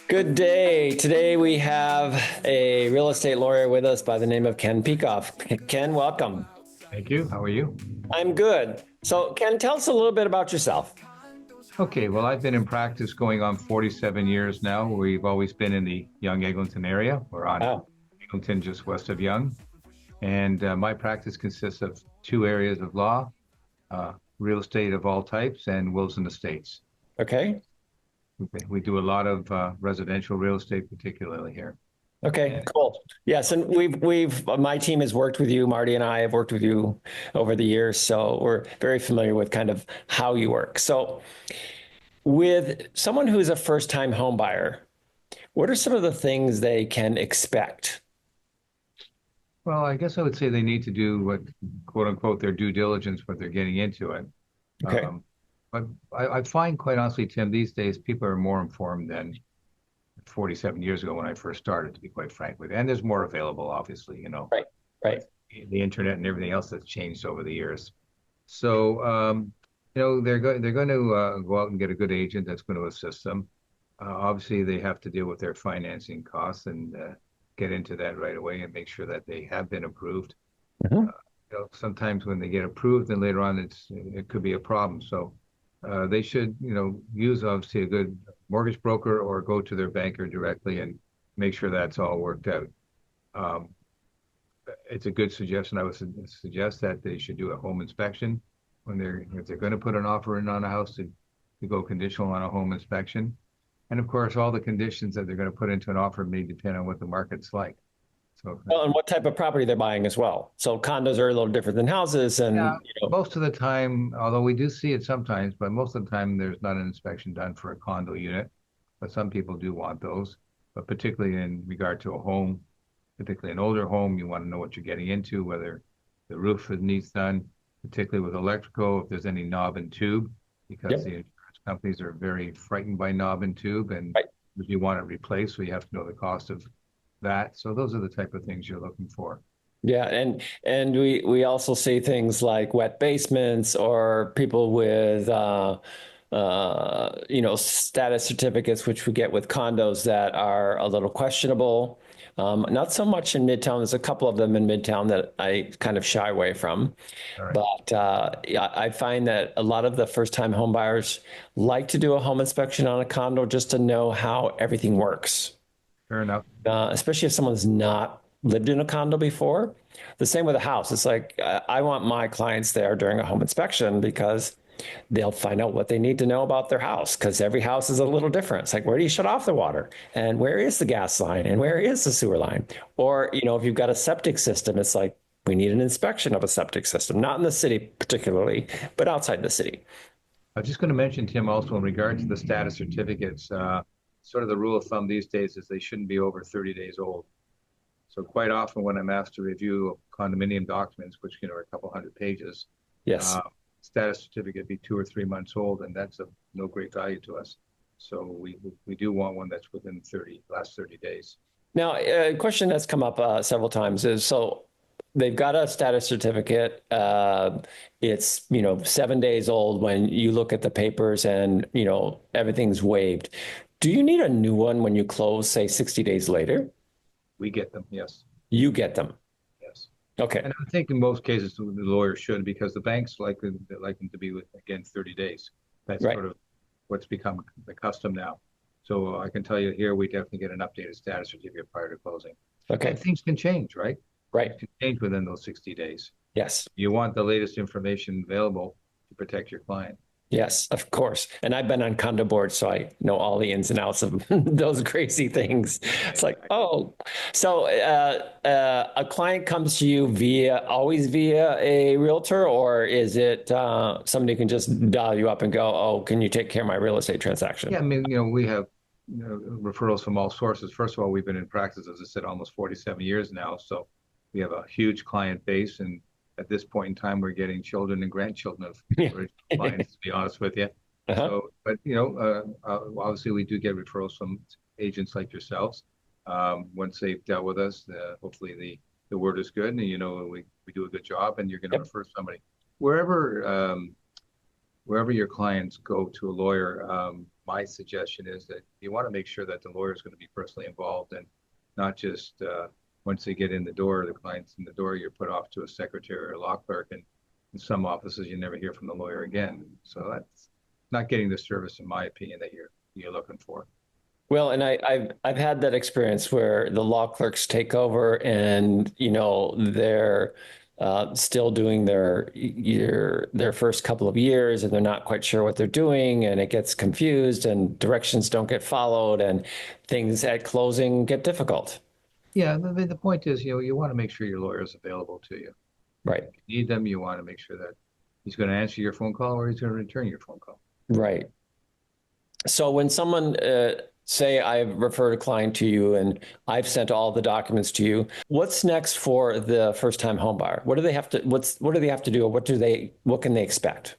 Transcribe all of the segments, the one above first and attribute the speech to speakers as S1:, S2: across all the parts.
S1: Good day. Today we have a real estate lawyer with us by the name of Ken Picov. Ken, welcome.
S2: Thank you. How are you?
S1: I'm good. So, Ken, tell us a little bit about yourself.
S2: Okay, well, I've been in practice going on 47 years now. We've always been in the Young Eglinton area. We're on
S1: Wow.
S2: Eglinton, just west of Young. And my practice consists of two areas of law, real estate of all types, and wills and estates.
S1: Okay.
S2: We do a lot of residential real estate, particularly here.
S1: Okay,
S2: And
S1: cool. Yes, and my team has worked with you. Marty and I have worked with you over the years, so we're very familiar with kind of how you work. So, with someone who's a first-time home buyer, what are some of the things they can expect?
S2: well, I guess I would say they need to do what, quote unquote, their due diligence, what they're getting into it.
S1: Okay.
S2: Um, but I find, quite honestly, Tim, these days people are more informed than 47 years ago when I first started, to be quite frank with you. And there's more available, obviously,
S1: Right. Right.
S2: with the internet and everything else that's changed over the years. So, they're going to go out and get a good agent that's going to assist them. Obviously, they have to deal with their financing costs and get into that right away and make sure that they have been approved.
S1: Mhm.
S2: Sometimes when they get approved, then later on it could be a problem. So they should, use obviously a good mortgage broker or go to their banker directly and make sure that's all worked out. Um, it's a good suggestion. I would suggest that they should do a home inspection if they're going to put an offer in on a house to go conditional on a home inspection. And of course, all the conditions that they're going to put into an offer may depend on what the market's like. So
S1: Well, and what type of property they're buying as well. So condos are a little different than houses,
S2: yeah,
S1: and
S2: most of the time, although we do see it sometimes, but most of the time there's not an inspection done for a condo unit. But some people do want those. But particularly in regard to a home, particularly an older home, you want to know what you're getting into, whether the roof needs done, particularly with electrical, if there's any knob and tube, because
S1: yep,
S2: the insurance companies are very frightened by knob and tube, and
S1: right.
S2: if you want it replaced, so you have to know the cost of that. So those are the type of things you're looking for.
S1: Yeah, and we also see things like wet basements or people with status certificates, which we get with condos that are a little questionable. Not so much in Midtown. There's a couple of them in Midtown that I kind of shy away from.
S2: All right.
S1: But yeah, I find that a lot of the first-time home buyers like to do a home inspection on a condo just to know how everything works,
S2: Fair enough.
S1: especially if someone's not lived in a condo before. The same with a house. It's like I want my clients there during a home inspection because they'll find out what they need to know about their house because every house is a little different. It's like, where do you shut off the water? And where is the gas line? And where is the sewer line? Or, if you've got a septic system, it's like, we need an inspection of a septic system, not in the city particularly, but outside the city.
S2: I was just going to mention, Tim, also in regard to the status certificates, sort of the rule of thumb these days is they shouldn't be over 30 days old. So quite often when I'm asked to review condominium documents, which are a couple hundred pages,
S1: Yes.
S2: uh, status certificate be 2 or 3 months old, and that's of no great value to us. So we do want one that's within last 30 days.
S1: Now, a question that's come up several times is so they've got a status certificate. It's 7 days old when you look at the papers and everything's waived. Do you need a new one when you close, say 60 days later?
S2: We get them, yes,
S1: You get them.
S2: yes.
S1: Okay.
S2: And I think in most cases the lawyer should because the banks like them to be with again 30 days. That's
S1: Right.
S2: sort of what's become the custom now. So I can tell you here we definitely get an updated status certificate prior to closing. And
S1: Okay.
S2: things can change, right?
S1: Right.
S2: Can change within those 60 days.
S1: Yes.
S2: You want the latest information available to protect your client.
S1: Yes, of course. And I've been on condo boards, so I know all the ins and outs of those crazy things. It's like,
S2: Exactly.
S1: oh, so a client comes to you always via a realtor, or is it somebody can just dial you up and go, oh, can you take care of my real estate
S2: Yeah,
S1: transaction?
S2: I mean, we have referrals from all sources. First of all, we've been in practice, as I said, almost 47 years now. So we have a huge client base. And at this point in time, we're getting children and grandchildren of
S1: Yeah.
S2: original clients, to be honest with you.
S1: Uh-huh.
S2: So, but, obviously we do get referrals from agents like yourselves. Once they've dealt with us, hopefully the word is good and, we do a good job and you're going to
S1: Yep.
S2: refer somebody. Wherever, wherever your clients go to a lawyer, my suggestion is that you want to make sure that the lawyer is going to be personally involved and not just once they get in the door, the client's in the door, you're put off to a secretary or a law clerk, and in some offices you never hear from the lawyer again. So that's not getting the service, in my opinion, that you're looking for.
S1: Well, and I've had that experience where the law clerks take over, and they're still doing their first couple of years, and they're not quite sure what they're doing, and it gets confused, and directions don't get followed, and things at closing get difficult.
S2: Yeah, the point is, you want to make sure your lawyer is available to you.
S1: Right,
S2: If you need them, you want to make sure that he's going to answer your phone call or he's going to return your phone call.
S1: right. So when someone say I've referred a client to you and I've sent all the documents to you, what's next for the first-time home buyer? What do they have to what do they have to do, or what can they expect?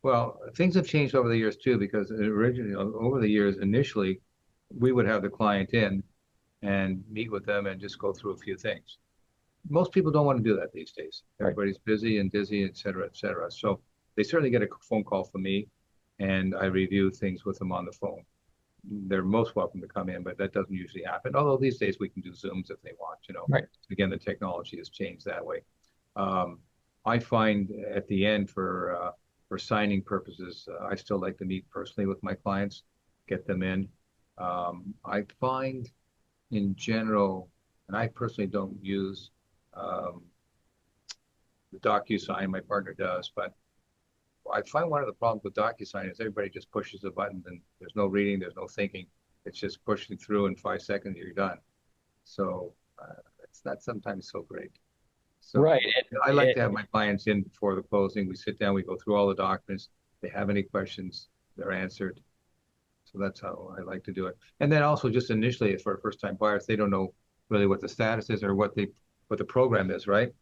S2: Well, things have changed over the years too, because originally, over the years, initially, we would have the client in and meet with them and just go through a few things. Most people don't want to do that these days.
S1: Right.
S2: Everybody's busy and dizzy, et cetera, et cetera. So they certainly get a phone call from me and I review things with them on the phone. They're most welcome to come in, but that doesn't usually happen. Although these days we can do Zooms if they want.
S1: Right.
S2: Again, the technology has changed that way. Um, I find at the end for signing purposes, I still like to meet personally with my clients, get them in. I find in general, and I personally don't use um, the DocuSign, my partner does, but I find one of the problems with DocuSign is everybody just pushes a button and there's no reading, there's no thinking. It's just pushing through in 5 seconds, you're done. So it's not sometimes so great. So
S1: Right.
S2: I like to have my clients in before the closing. We sit down, we go through all the documents. If they have any questions, they're answered. So that's how I like to do it. And then also just initially for first-time buyers, they don't know really what the status is or what the program is, right?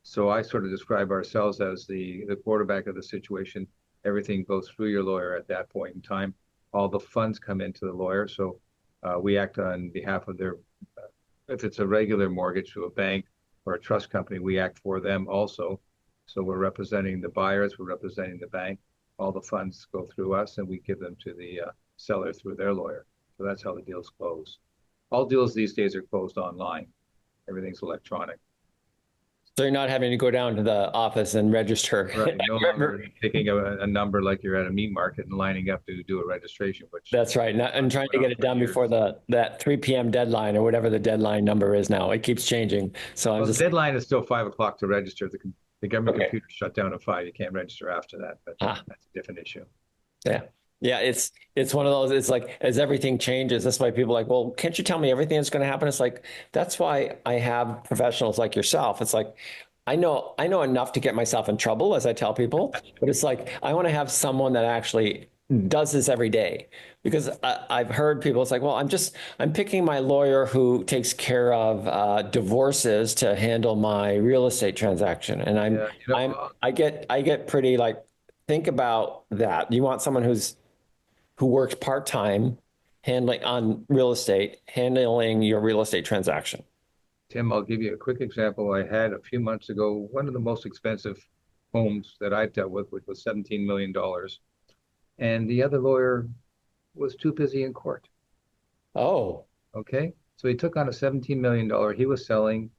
S2: So I sort of describe ourselves as the quarterback of the situation. Everything goes through your lawyer at that point in time. All the funds come into the lawyer. So we act on behalf of their, if it's a regular mortgage to a bank or a trust company, we act for them also. So we're representing the buyers, we're representing the bank. All the funds go through us and we give them to the seller through their lawyer. So that's how the deals close. All deals these days are closed online. Everything's electronic.
S1: So you're not having to go down to the office and register.
S2: Right. No longer taking a number like you're at a meat market and lining up to do a registration, which
S1: That's right. And trying to
S2: went
S1: get
S2: on
S1: it
S2: for
S1: done before
S2: years.
S1: that 3 p.m. deadline, or whatever the deadline number is now. It keeps changing. So I'm
S2: Well, the
S1: just
S2: deadline is still 5 o'clock to register. The government
S1: okay.
S2: computer shut down at 5. You can't register after that, but
S1: Ah,
S2: that's a different issue.
S1: yeah. Yeah, it's one of those, it's like as everything changes, that's why people are like, well, can't you tell me everything that's going to happen? It's like that's why I have professionals like yourself. It's like I know enough to get myself in trouble, as I tell people, but it's like I want to have someone that actually does this every day. Because I've heard people, it's like, well, I'm picking my lawyer who takes care of divorces to handle my real estate transaction. And
S2: Yeah,
S1: I get pretty like, think about that. You want someone who works part-time handling on real estate, handling your real estate transaction.
S2: Tim, I'll give you a quick example. I had a few months ago one of the most expensive homes that I've dealt with, which was $17 million. And the other lawyer was too busy in court.
S1: Oh,
S2: Okay. So he took on a $17 million. He was selling,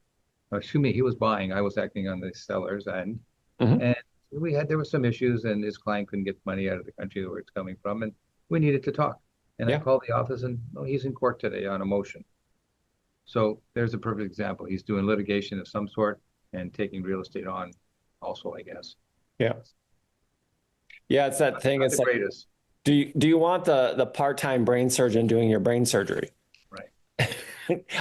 S2: excuse me, he was buying. I was acting on the seller's end.
S1: mhm.
S2: And there were some issues, and his client couldn't get money out of the country where it's coming from. And we needed to talk. And I
S1: Yeah.
S2: called the office, and oh, he's in court today on a motion. So there's a perfect example. He's doing litigation of some sort and taking real estate on also, I guess.
S1: Yeah. Yeah, it's that thing.
S2: Not
S1: It's
S2: the
S1: like,
S2: greatest.
S1: do you want the part-time brain surgeon doing your brain surgery?
S2: Right.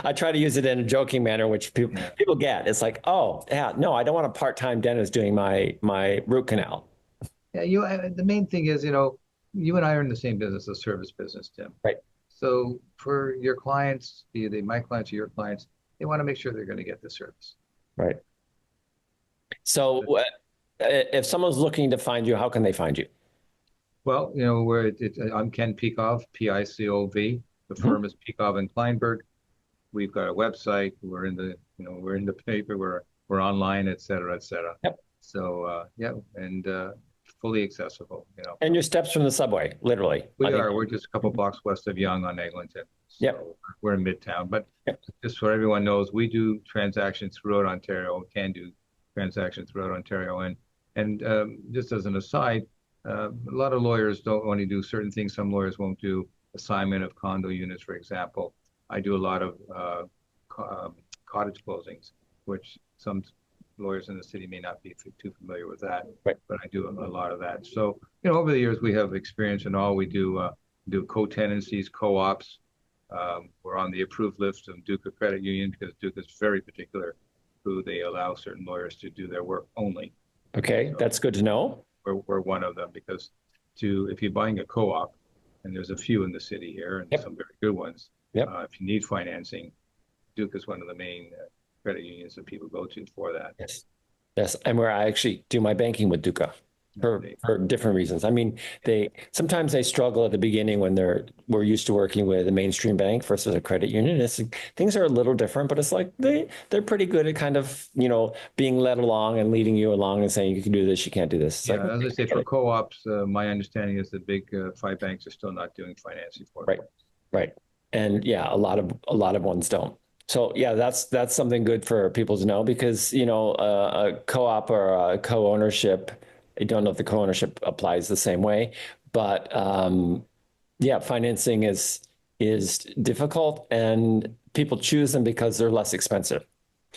S1: I try to use it in a joking manner, which people
S2: Yeah.
S1: people get. It's like, oh, yeah, no, I don't want a part-time dentist doing my root canal.
S2: Yeah. The main thing is, you and I are in the same business, the service business, Tim.
S1: Right.
S2: So for your clients, be they my clients or your clients, they want to make sure they're going to get the service.
S1: Right. So if someone's looking to find you, how can they find you?
S2: Well, I'm Ken Picov, Picov. The
S1: Mhm.
S2: firm is Picov and Kleinberg. We've got a website. We're in the paper. We're online, et cetera, et cetera.
S1: Yep.
S2: So yeah, and fully accessible, you know.
S1: And your steps from the subway, literally. I
S2: We
S1: think.
S2: are. We're just a couple blocks west of Yonge on Eglinton.
S1: Yep.
S2: So we're in Midtown. But
S1: Yep.
S2: just so everyone knows, we do transactions throughout Ontario, can do transactions throughout Ontario. And just as an aside, a lot of lawyers don't want to do certain things. Some lawyers won't do assignment of condo units, for example. I do a lot of cottage closings, which some lawyers in the city may not be too familiar with that,
S1: Right.
S2: but I do a lot of that. So, you know, over the years we have experience in all. We do co-tenancies, co-ops. We're on the approved list of Duca Credit Union because Duca is very particular who they allow certain lawyers to do their work only.
S1: Okay,
S2: So
S1: that's good to know.
S2: we're one of them because if you're buying a co-op, and there's a few in the city here and
S1: Yep.
S2: some very good ones,
S1: Yep.
S2: if you need financing, Duke is one of the main credit unions that people go to for that.
S1: Yes. Yes. And where I actually do my banking with Duca for different reasons. I mean, they sometimes they struggle at the beginning when we're used to working with a mainstream bank versus a credit union. Things are a little different, but it's like they're pretty good at kind of, being led along and leading you along and saying you can do this, you can't do this. It's
S2: Yeah,
S1: like,
S2: as I say, for co-ops, my understanding is the big five banks are still not doing financing for them.
S1: right, right. And yeah, a lot of ones don't. So yeah, that's something good for people to know because, a co-op or a co-ownership, I don't know if the co-ownership applies the same way, but yeah, financing is difficult and people choose them because they're less expensive.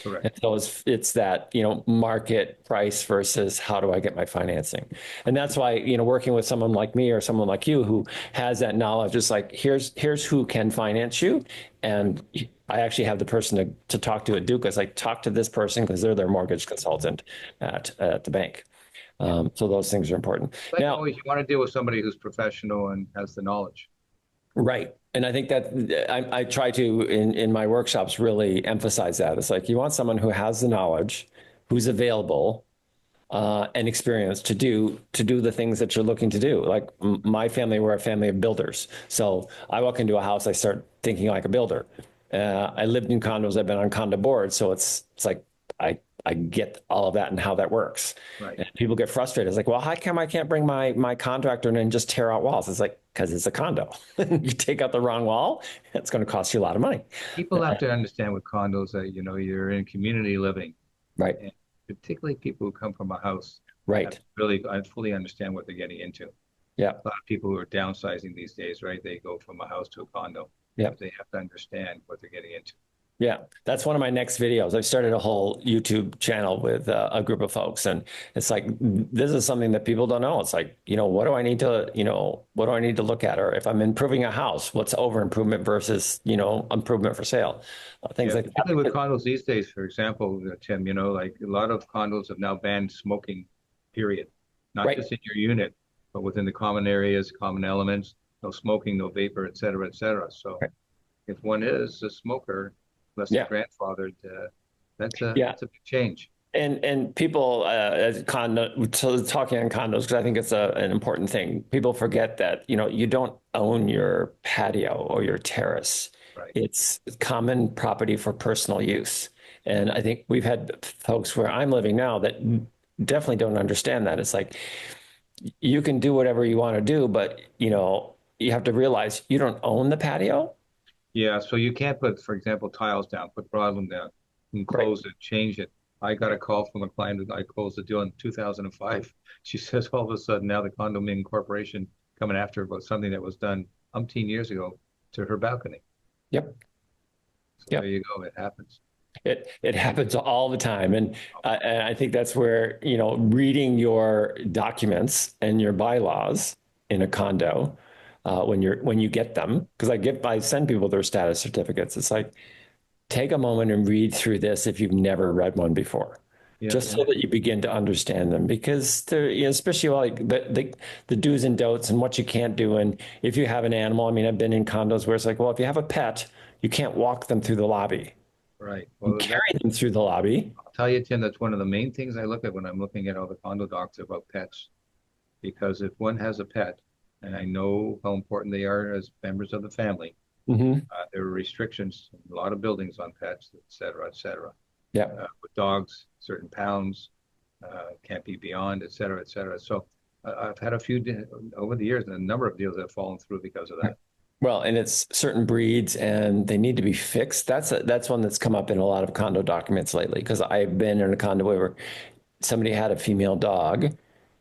S1: And
S2: Correct.
S1: so it's that, market price versus how do I get my financing? And that's why, working with someone like me or someone like you who has that knowledge, it's like, here's who can finance you. And I actually have the person to talk to at Duke. It's like, talk to this person because they're their mortgage consultant at the bank. So those things are important.
S2: Like
S1: Now,
S2: always, you want to deal with somebody who's professional and has the knowledge.
S1: right. And I think that I try to in my workshops really emphasize that. It's like you want someone who has the knowledge, who's available, and experience to do the things that you're looking to do. Like my family, we're a family of builders. So I walk into a house, I start thinking like a builder. I lived in condos, I've been on condo boards, so it's like I get all of that and how that works.
S2: Right.
S1: And people get frustrated. It's like, well, how come I can't bring my contractor in and just tear out walls? It's like, because it's a condo. You take out the wrong wall, it's going to cost you a lot of money.
S2: People have to understand with condos that, you're in community living,
S1: Right.
S2: and particularly people who come from a house have
S1: Right.
S2: to really I fully understand what they're getting into.
S1: Yeah.
S2: A lot of people who are downsizing these days, right? They go from a house to a condo.
S1: Yeah.
S2: They have to understand what they're getting into.
S1: Yeah, that's one of my next videos. I've started a whole YouTube channel with a group of folks, and it's like this is something that people don't know. It's like, what do I need to look at? Or if I'm improving a house, what's over improvement versus, improvement for sale? Things
S2: Yeah,
S1: like
S2: particularly with
S1: that.
S2: condos these days, for example, Tim, like a lot of condos have now banned smoking, period. Not
S1: Right.
S2: just in your unit, but within the common areas, common elements, no smoking, no vapor, et cetera, et cetera. So
S1: Right.
S2: if one is a smoker, unless they're
S1: Yeah.
S2: grandfathered, that's a
S1: Yeah.
S2: that's a big change.
S1: And people as so talking on condos because I think it's an important thing. People forget that you don't own your patio or your terrace.
S2: Right.
S1: It's common property for personal use. And I think we've had folks where I'm living now that definitely don't understand that. It's like you can do whatever you want to do, but you have to realize you don't own the patio.
S2: Yeah, so you can't put, for example, tiles down, put broadloom down, and
S1: Right.
S2: close it, change it. I got a call from a client that I closed the deal in 2005. She says all of a sudden now the condominium corporation coming after her about something that was done umpteen years ago to her balcony.
S1: Yep.
S2: So there
S1: Yep.
S2: you go. It happens.
S1: It happens all the time, and I think that's where reading your documents and your bylaws in a condo when you get them because I send people their status certificates. It's like take a moment and read through this if you've never read one before,
S2: Yeah,
S1: just so that you begin to understand them because they're especially like the do's and don'ts and what you can't do. And if you have an animal, I mean, I've been in condos where it's like, well, if you have a pet, you can't walk them through the lobby.
S2: right.
S1: You
S2: Well,
S1: carry them through the lobby.
S2: I'll tell you, Tim, that's one of the main things I look at when I'm looking at all the condo docs about pets. Because if one has a pet, and I know how important they are as members of the family,
S1: Hmm.
S2: there are restrictions, a lot of buildings on pets, et cetera, et cetera.
S1: Yeah.
S2: With dogs, certain pounds can't be beyond, et cetera, et cetera. So I've had a few over the years, and a number of deals have fallen through because of that.
S1: Well, and it's certain breeds and they need to be fixed. That's one that's come up in a lot of condo documents lately because I've been in a condo where somebody had a female dog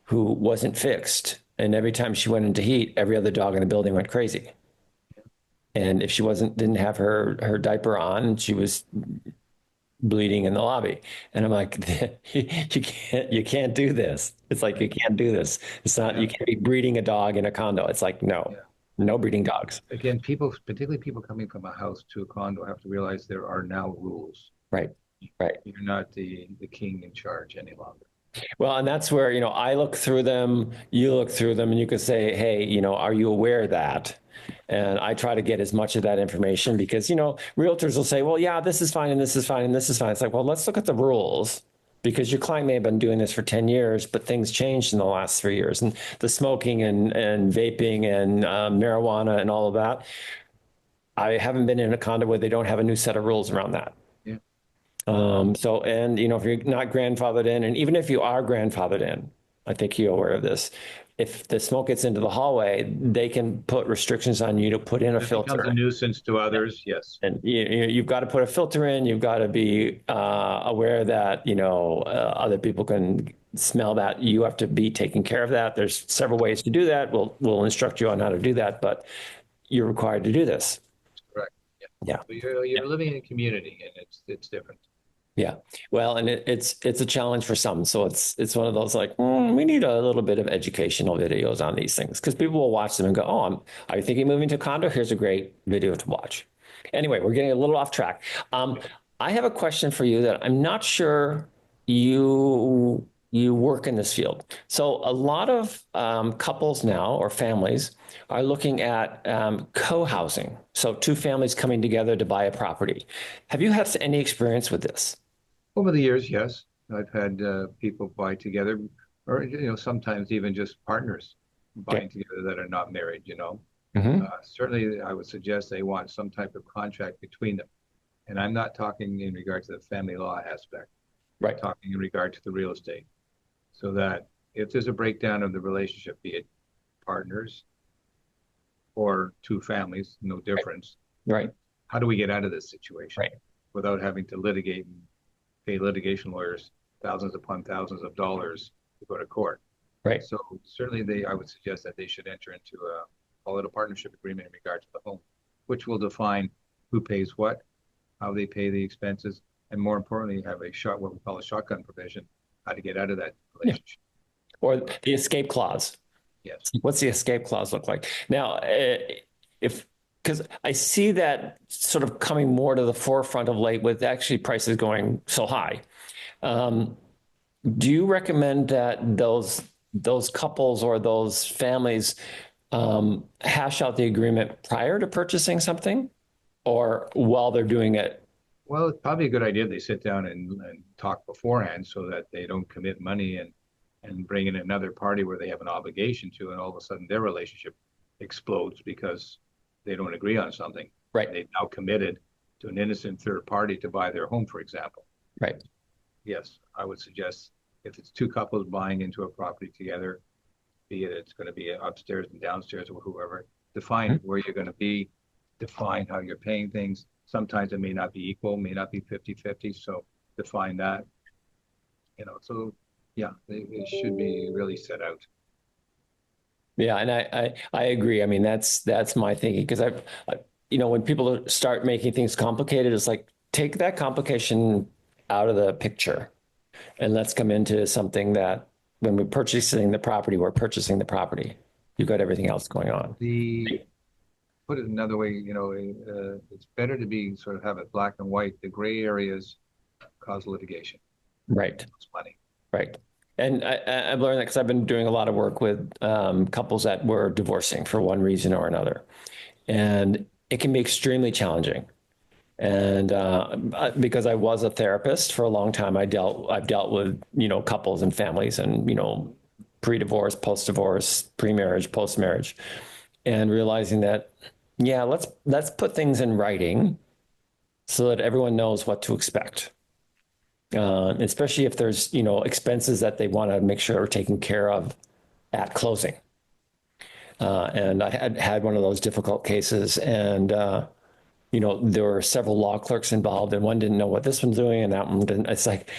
S1: who wasn't fixed. And every time she went into heat, every other dog in the building went crazy. And if she didn't have her diaper on, she was bleeding in the lobby. And I'm like, you can't do this. It's like, you can't do this. It's not,
S2: Yeah,
S1: you can't be breeding a dog in a condo. It's like, no,
S2: yeah.
S1: no breeding
S2: And
S1: dogs.
S2: again, people, particularly people coming from a house to a condo, have to realize there are now rules.
S1: Right. Right.
S2: You're not the king in charge any longer.
S1: Well, and that's where, I look through them, you look through them, and you can say, hey, are you aware of that? And I try to get as much of that information because, realtors will say, well, yeah, this is fine and this is fine and this is fine. It's like, well, let's look at the rules because your client may have been doing this for 10 years, but things changed in the last 3 years. And the smoking and vaping and marijuana and all of that. I haven't been in a condo where they don't have a new set of rules around that.
S2: Yeah.
S1: So, and if you're not grandfathered in, and even if you are grandfathered in, I think you're aware of this. If the smoke gets into the hallway, they can put restrictions on you to put in a
S2: If it becomes a
S1: filter.
S2: nuisance to others, yes.
S1: And you've got to put a filter in. You've got to be aware that, other people can smell that. You have to be taking care of that. There's several ways to do that. We'll instruct you on how to do that, but you're required to do this.
S2: Correct. Yeah.
S1: Yeah.
S2: So you're living in a community, and it's different.
S1: Yeah. Well, and it's a challenge for some. So it's one of those like, we need a little bit of educational videos on these things because people will watch them and go, oh, are you thinking of moving to a condo? Here's a great video to watch. Anyway, we're getting a little off track. I have a question for you that I'm not sure you work in this field. So a lot of couples now or families are looking at co-housing. So two families coming together to buy a property. Have you had any experience with this?
S2: Over the years, yes, I've had people buy together, or sometimes even just partners
S1: Okay.
S2: buying together that are not married.
S1: Hmm.
S2: Certainly, I would suggest they want some type of contract between them. And I'm not talking in regard to the family law aspect. I'm
S1: Right.
S2: talking in regard to the real estate, so that if there's a breakdown of the relationship, be it partners or two families, no difference.
S1: Right.
S2: How do we get out of this situation
S1: Right.
S2: without having to litigate and pay litigation lawyers thousands upon thousands of dollars to go to court?
S1: Right.
S2: So certainly I would suggest that they should enter into call it a partnership agreement in regard to the home, which will define who pays what, how they pay the expenses, and more importantly, have what we call a shotgun provision, how to get out of that
S1: Yeah.
S2: relationship.
S1: Or the escape clause.
S2: Yes.
S1: What's the escape clause look like? Now, if because I see that sort of coming more to the forefront of late with actually prices going so high. Um, do you recommend that those couples or those families hash out the agreement prior to purchasing something, or while they're doing it?
S2: Well, it's probably a good idea they sit down and talk beforehand so that they don't commit money and bring in another party where they have an obligation to, and all of a sudden their relationship explodes because they don't agree on something.
S1: Right.
S2: They've now committed to an innocent third party to buy their home, for example.
S1: Right.
S2: Yes, I would suggest if it's two couples buying into a property together, be it it's going to be upstairs and downstairs or whoever, define where you're going to be, define how you're paying things. Sometimes it may not be equal, may not be 50-50. So define that, so yeah, it should be really set out.
S1: Yeah, and I agree. I mean, that's my thinking because when people start making things complicated, it's like take that complication out of the picture and let's come into something that when we're purchasing the property, we're purchasing the property. You've got everything else going on.
S2: The Put it another way, it's better to be sort of have it black and white. The gray areas cause litigation.
S1: Right.
S2: It's money.
S1: Right. And I've learned that because I've been doing a lot of work with couples that were divorcing for one reason or another. And it can be extremely challenging. And because I was a therapist for a long time, I've dealt with, couples and families and, pre-divorce, post-divorce, pre-marriage, post-marriage, and realizing that, yeah, let's put things in writing so that everyone knows what to expect. Especially if there's, expenses that they want to make sure are taken care of at closing. And I had one of those difficult cases, and there were several law clerks involved, and one didn't know what this one's doing, and that one didn't. It's like,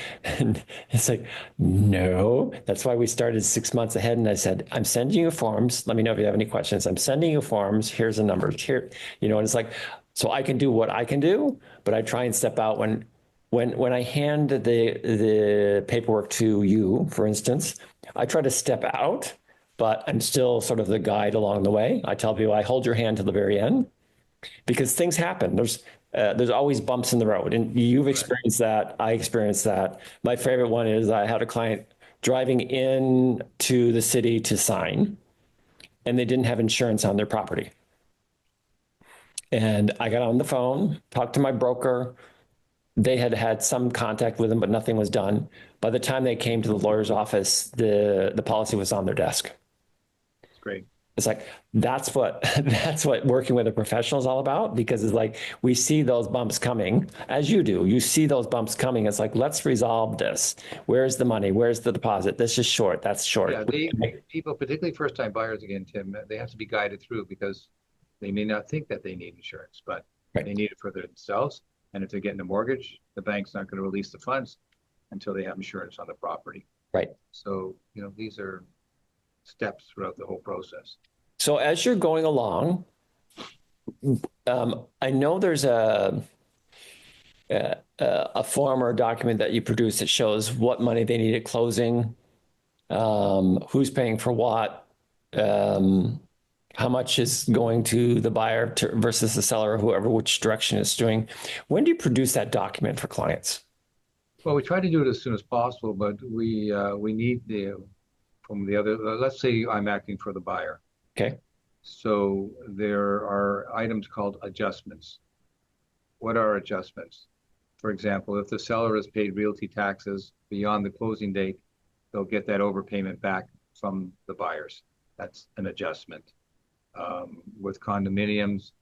S1: no. That's why we started 6 months ahead. And I said, I'm sending you forms. Let me know if you have any questions. I'm sending you forms. Here's the numbers here. And it's like, so I can do what I can do, but I try and step out when I hand the paperwork to you, for instance. I try to step out, but I'm still sort of the guide along the way. I tell people I hold your hand to the very end because things happen. There's always bumps in the road, and you've experienced that. I experienced that. My favorite one is I had a client driving in to the city to sign, and they didn't have insurance on their property. And I got on the phone, talked to my broker. They had had some contact with them, but nothing was done. By the time they came to the lawyer's office, the policy was on their desk.
S2: It's great.
S1: It's like that's what working with a professional is all about, because it's like we see those bumps coming, as you do. You see those bumps coming. It's like, let's resolve this. Where's the money? Where's the deposit? This is short. That's short.
S2: Yeah, people, particularly first-time buyers, again, Tim, they have to be guided through because they may not think that they need insurance, but
S1: Right.
S2: they need it for themselves. And if they're getting a mortgage, the bank's not going to release the funds until they have insurance on the property.
S1: Right.
S2: So, these are steps throughout the whole process.
S1: So as you're going along, I know there's a form or a document that you produce that shows what money they need at closing, who's paying for what, how much is going to the buyer versus the seller, or whoever, which direction it's doing. When do you produce that document for clients?
S2: Well, we try to do it as soon as possible, but we need from the other. Let's say I'm acting for the buyer.
S1: Okay.
S2: So there are items called adjustments. What are adjustments? For example, if the seller has paid realty taxes beyond the closing date, they'll get that overpayment back from the buyers. That's an adjustment. With condominiums,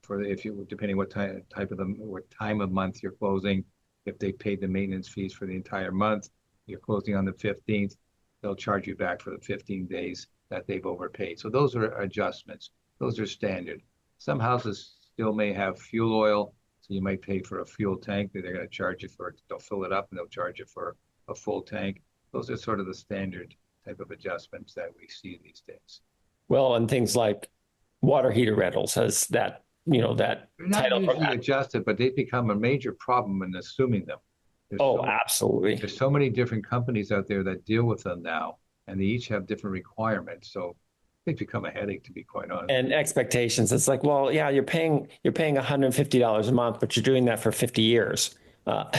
S2: if you depending what what time of month you're closing, if they paid the maintenance fees for the entire month, you're closing on the 15th, they'll charge you back for the 15 days that they've overpaid. So those are adjustments. Those are standard. Some houses still may have fuel oil, so you might pay for a fuel tank. They're going to charge you for it. They'll fill it up and they'll charge you for a full tank. Those are sort of the standard type of adjustments that we see these days.
S1: Well, and things like water heater rentals has that, that
S2: They're not
S1: title.
S2: usually adjusted, but they become a major problem in assuming them.
S1: Oh, absolutely.
S2: There's so many different companies out there that deal with them now, and they each have different requirements. So they become a headache, to be quite honest.
S1: And expectations. It's like, well, yeah, you're paying $150 a month, but you're doing that for 50 years. And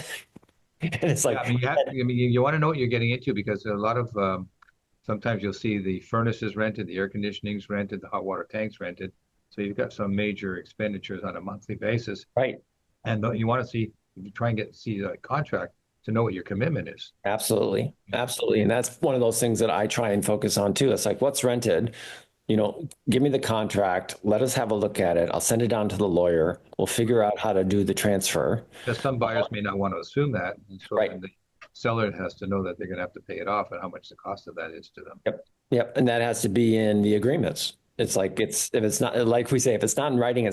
S1: it's like,
S2: yeah, you want to know what you're getting into because a lot of sometimes you'll see the furnaces rented, the air conditioning's rented, the hot water tanks rented. So you've got some major expenditures on a monthly basis.
S1: right.
S2: And you want to you try and see the contract to know what your commitment is.
S1: Absolutely. Absolutely. And that's one of those things that I try and focus on too. It's like, what's rented? Give me the contract. Let us have a look at it. I'll send it down to the lawyer. We'll figure out how to do the transfer.
S2: Because some buyers may not want to assume that. And so
S1: Right.
S2: then the seller has to know that they're going to have to pay it off and how much the cost of that is to them.
S1: Yep. Yep. And that has to be in the agreements. It's like, if it's not, like we say, if it's not in writing,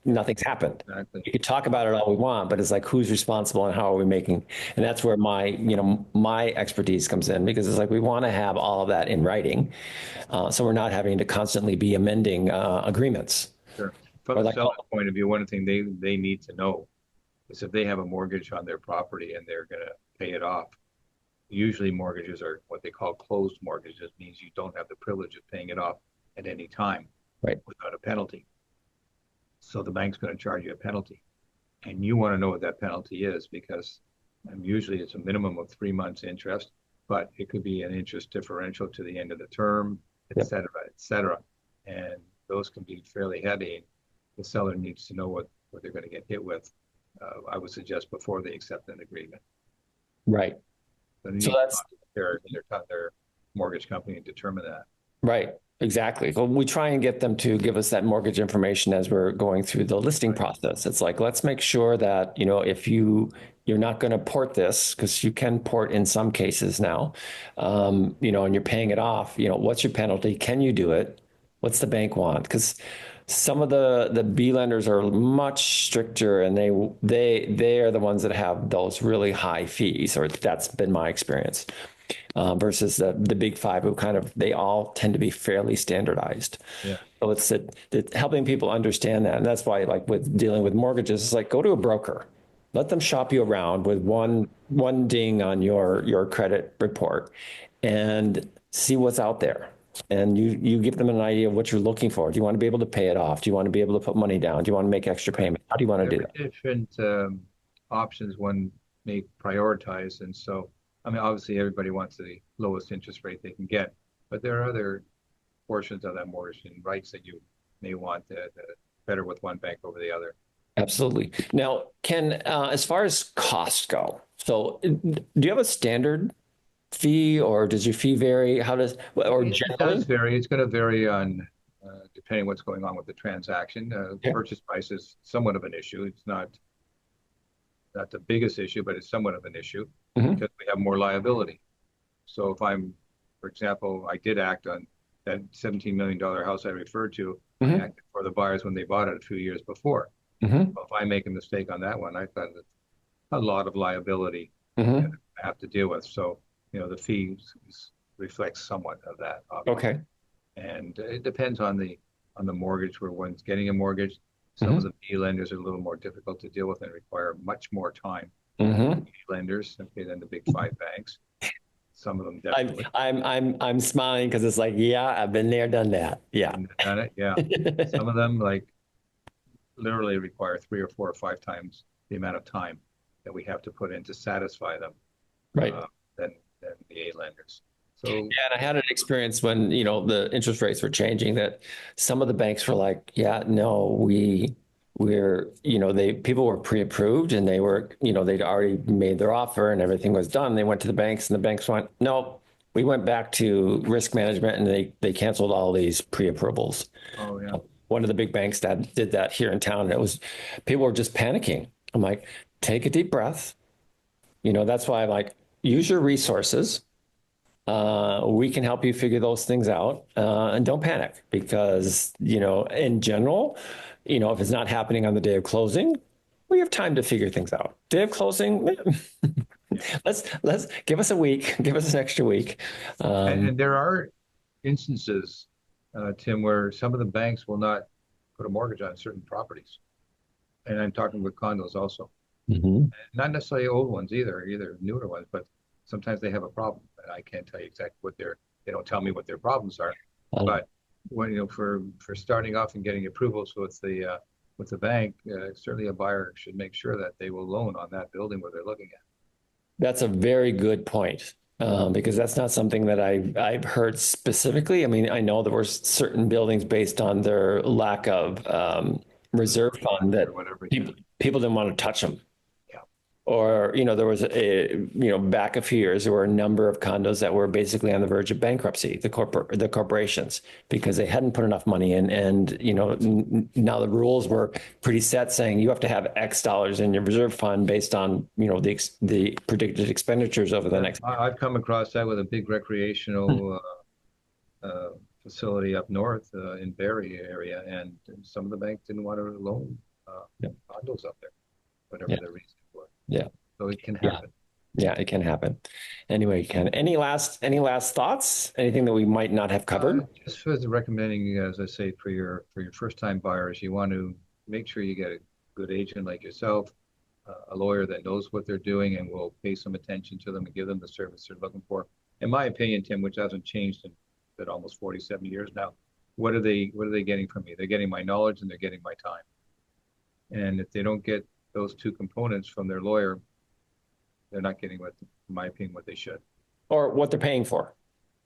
S1: nothing's happened.
S2: Exactly.
S1: You could talk about it all we want, but it's like, who's responsible and how are we making? And that's where my expertise comes in, because it's like, we want to have all of that in writing. So we're not having to constantly be amending agreements.
S2: Sure. From the
S1: like,
S2: seller's point of view, one thing they need to know is if they have a mortgage on their property and they're going to pay it off. Usually mortgages are what they call closed mortgages, means you don't have the privilege of paying it off at any time
S1: right.
S2: without a penalty. So the bank's going to charge you a penalty. And you want to know what that penalty is because usually it's a minimum of 3 months interest, but it could be an interest differential to the end of the term, et cetera, et cetera. And those can be fairly heavy. The seller needs to know what they're going to get hit with. I would suggest before they accept an agreement.
S1: Right.
S2: So they need
S1: So that's
S2: their mortgage company to determine that.
S1: right. Exactly. Well, we try and get them to give us that mortgage information as we're going through the listing
S2: Right.
S1: process. It's like, let's make sure that, if you're not going to port this, because you can port in some cases now, and you're paying it off, what's your penalty? Can you do it? What's the bank want? Because some of the B lenders are much stricter, and they are the ones that have those really high fees, or that's been my experience, versus the big five, who kind of, they all tend to be fairly standardized.
S2: Yeah.
S1: So it's that helping people understand that. And that's why, like with dealing with mortgages, it's like, go to a broker, let them shop you around with one ding on your credit report, and see what's out there. And you give them an idea of what you're looking for. Do you want to be able to pay it off? Do you want to be able to put money down? Do you want to make extra
S2: Right.
S1: payment? How do you want to do
S2: There are
S1: that?
S2: different options one may prioritize. And so, I mean, obviously, everybody wants the lowest interest rate they can get, but there are other portions of that mortgage and rights that you may want better with one bank over the other.
S1: Absolutely. Now, Ken, as far as costs go, so do you have a standard fee, or does your fee vary? How does, or
S2: It does
S1: generally?
S2: vary. It's going to vary on depending what's going on with the transaction.
S1: Yeah.
S2: Purchase price is somewhat of an issue. It's not the biggest issue, but it's somewhat of an issue
S1: Hmm.
S2: because we have more liability. So if I'm, for example, I did act on that $17 million house I referred to. I
S1: Hmm.
S2: acted for the buyers when they bought it a few years before.
S1: Hmm.
S2: Well, if I make a mistake on that one, I've got a lot of liability that
S1: Hmm.
S2: I have to deal with. So, the fees reflects somewhat of that, obviously.
S1: Okay.
S2: And it depends on the mortgage where one's getting a mortgage. Some of
S1: Hmm.
S2: the B lenders are a little more difficult to deal with and require much more time than the
S1: Hmm.
S2: B lenders, okay, than the big five banks. Some of them
S1: I'm
S2: definitely.
S1: I'm I'm I'm smiling because it's like, yeah, I've been there, done that. Yeah.
S2: Been there, done it. Yeah. Some of them like literally require three or four or five times the amount of time that we have to put in to satisfy them
S1: Right.
S2: uh, than the A lenders. So
S1: Yeah, and I had an experience when, the interest rates were changing, that some of the banks were like, yeah, no, we're, people were pre-approved, and they'd already made their offer and everything was done. They went to the banks, and the banks went, no, we went back to risk management, and they canceled all these pre-approvals.
S2: oh yeah.
S1: One of the big banks that did that here in town, and people were just panicking. I'm like, take a deep breath. That's why I'm like, use your resources. We can help you figure those things out, and don't panic, because, in general, if it's not happening on the day of closing, we have time to figure things out. Day of closing,
S2: Yeah.
S1: let's give us a week, give us an extra week.
S2: And there are instances, Tim, where some of the banks will not put a mortgage on certain properties. And I'm talking with condos also.
S1: Mhm.
S2: Not necessarily old ones either newer ones, but sometimes they have a problem. And I can't tell you exactly they don't tell me what their problems are.
S1: Um,
S2: But when, for starting off and getting approvals with the bank, certainly a buyer should make sure that they will loan on that building where they're looking at.
S1: that's a very good point. Because that's not something that I've heard specifically. I mean, I know there were certain buildings, based on their lack of reserve
S2: Reserve
S1: fund,
S2: funds or
S1: that
S2: whatever. Yeah.
S1: people didn't want to touch them.
S2: Yeah.
S1: Or, there was back a few years, there were a number of condos that were basically on the verge of bankruptcy, the corporations, because they hadn't put enough money in. And, now the rules were pretty set, saying you have to have X dollars in your reserve fund based on, the predicted expenditures over the
S2: Yeah.
S1: next.
S2: I've come across that with a big recreational facility up north in Barrie area, and some of the banks didn't want to loan
S1: Yeah.
S2: condos up there, whatever
S1: Yeah.
S2: the reason for.
S1: Yeah.
S2: So it can
S1: Yeah.
S2: happen.
S1: Yeah. It can happen. Anyway, Ken, any last thoughts? Anything that we might not have covered?
S2: Just as recommending, as I say, for your first time buyers, you want to make sure you get a good agent like yourself, a lawyer that knows what they're doing and will pay some attention to them and give them the service they're looking for. In my opinion, Tim, which hasn't changed in almost 47 years now, what are they getting from me? They're getting my knowledge and they're getting my time. And if they don't get those two components from their lawyer, they're not getting what, in my opinion, what they should.
S1: Or what they're paying for?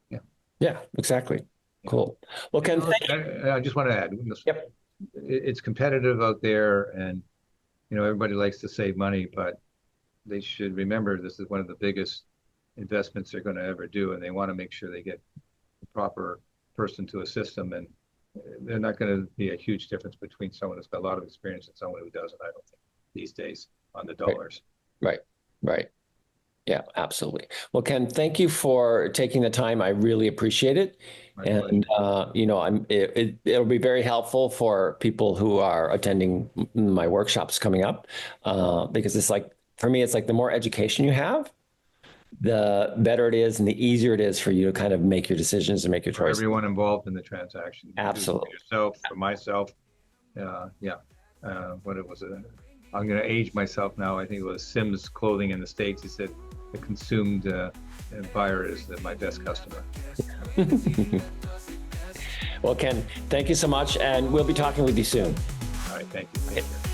S2: Yeah.
S1: Yeah, exactly.
S2: Yeah.
S1: Cool. Well, Ken,
S2: Look,
S1: thank you.
S2: I just want to add,
S1: Yep.
S2: it's competitive out there, and everybody likes to save money, but they should remember this is one of the biggest investments they're going to ever do, and they want to make sure they get the proper person to assist them, and they're not going to be a huge difference between someone who's got a lot of experience and someone who doesn't, I don't think, these days on the dollars.
S1: Right. Right. Yeah, absolutely. Well, Ken, thank you for taking the time. I really appreciate it.
S2: My
S1: And it'll be very helpful for people who are attending my workshops coming up, because it's like, for me, it's like the more education you have, the better it is and the easier it is for you to kind of make your decisions and make your
S2: For
S1: choices.
S2: everyone involved in the transaction.
S1: Absolutely.
S2: For yourself, for myself. What it was, I'm going to age myself now. I think it was Sims Clothing in the States. He said the consumed buyer is my best customer.
S1: Well, Ken, thank you so much. And we'll be talking with you soon.
S2: All right. Thank you. Take care.